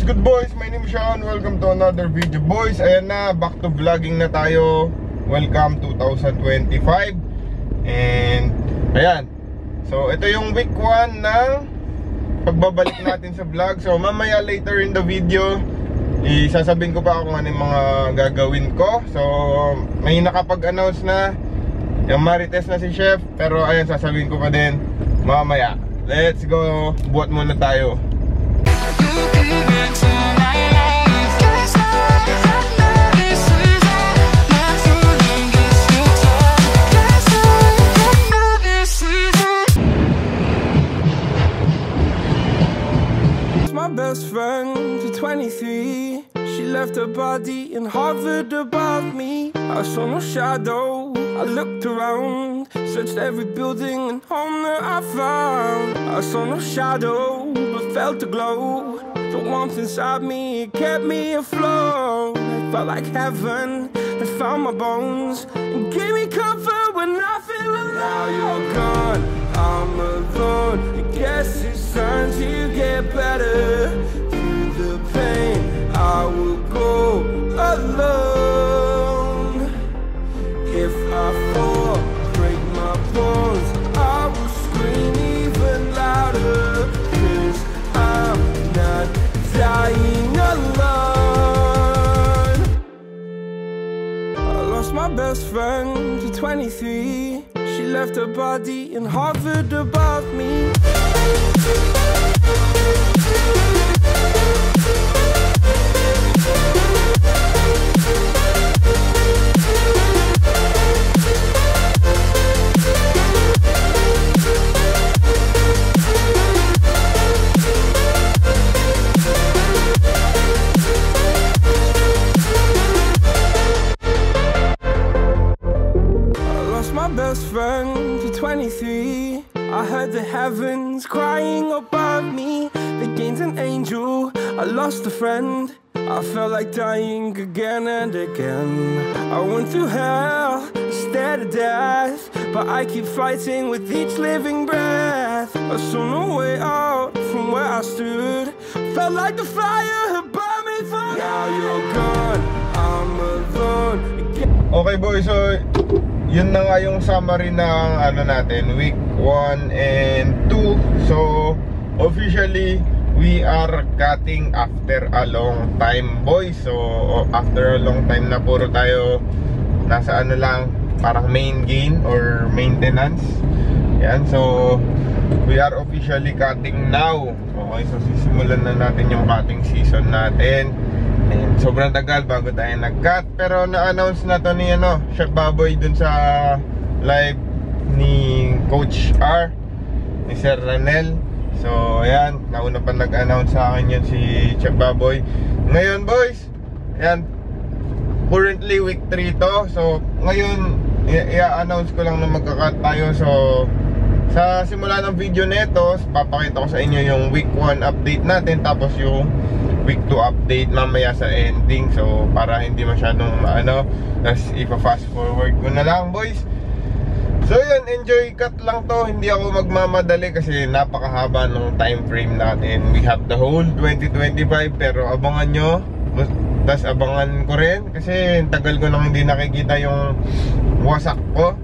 What's good boys? My name is Sean. Welcome to another video boys. Ayan na, back to vlogging na tayo. Welcome 2025. And ayan, so ito yung week 1 ng pagbabalik natin sa vlog. So mamaya later in the video isasabihin ko pa kung ano yung mga gagawin ko. So may nakapag-announce na yung Marites na si Chef, pero ayan, sasabihin ko pa din mamaya. Let's go, buhat muna tayo. My best friend to 23. She left her body and hovered above me. I saw no shadow. I looked around, searched every building and home that I found. I saw no shadow, but felt the glow. The warmth inside me kept me afloat. It felt like heaven had found my bones and gave me comfort when I feel alone. Now you're gone, I'm alone. I guess it's time to get better. Through the pain, I will go alone. If I fall, break my bones, I will scream even louder. 'Cause I'm not dying alone. I lost my best friend to 23. She left her body and hovered above me. Best friend to 23. I heard the heavens crying above me. They gained an angel, I lost a friend. I felt like dying again and again. I went through hell, stared at death, but I keep fighting with each living breath. I saw no way out from where I stood. Felt like the fire had burned me through. Now you're gone, I'm alone again. Okay boys, so yun na nga yung summary ng ano natin, week 1 and 2. So officially we are cutting after a long time boys. So after a long time na puro tayo nasa ano lang, parang main gain or maintenance. Yan, so we are officially cutting now. Okay, so sisimulan na natin yung cutting season natin. And sobrang tagal bago tayo nag-cut. Pero na-announce na to ni Chef Baboy dun sa live ni Coach R, ni Sir Ranel. So ayan, nauna pa nag-announce sa akin yun si Chef Baboy. Ngayon boys, ayan, currently week 3 to. So ngayon i-announce ko lang na magka-cut tayo. So sa simula ng video nito, papakita ko sa inyo yung week 1 update natin, tapos yung week 2 update mamaya sa ending. So para hindi masyadong tapos ipa-fast forward ko na lang boys. So yun, enjoy cut lang to. Hindi ako magmamadali kasi napakahaba ng time frame natin. We have the whole 2025, pero abangan nyo. Tapos abangan ko rin kasi tagal ko nang hindi nakikita yung wasak ko.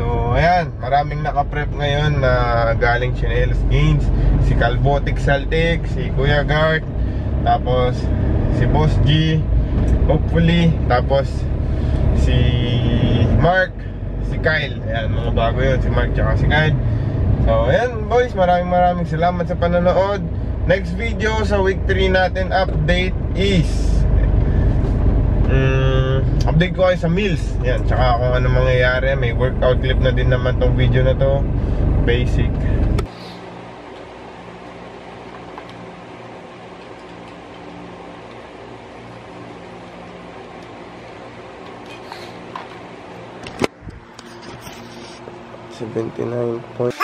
So ayan, maraming nakaprep ngayon na galing Chinelos Gains. Si Calvotic Saltic, si Kuya Gart, tapos si Boss G, hopefully, tapos si Mark, si Kyle. Ayan, mga bago yun, si Mark tsaka si Kyle. So ayan boys, maraming salamat sa panonood. Next video sa week 3 natin update is update ko kayo sa meals. Yan, tsaka kung ano mangyayari. May workout clip na din naman tong video na to. Basic. $79.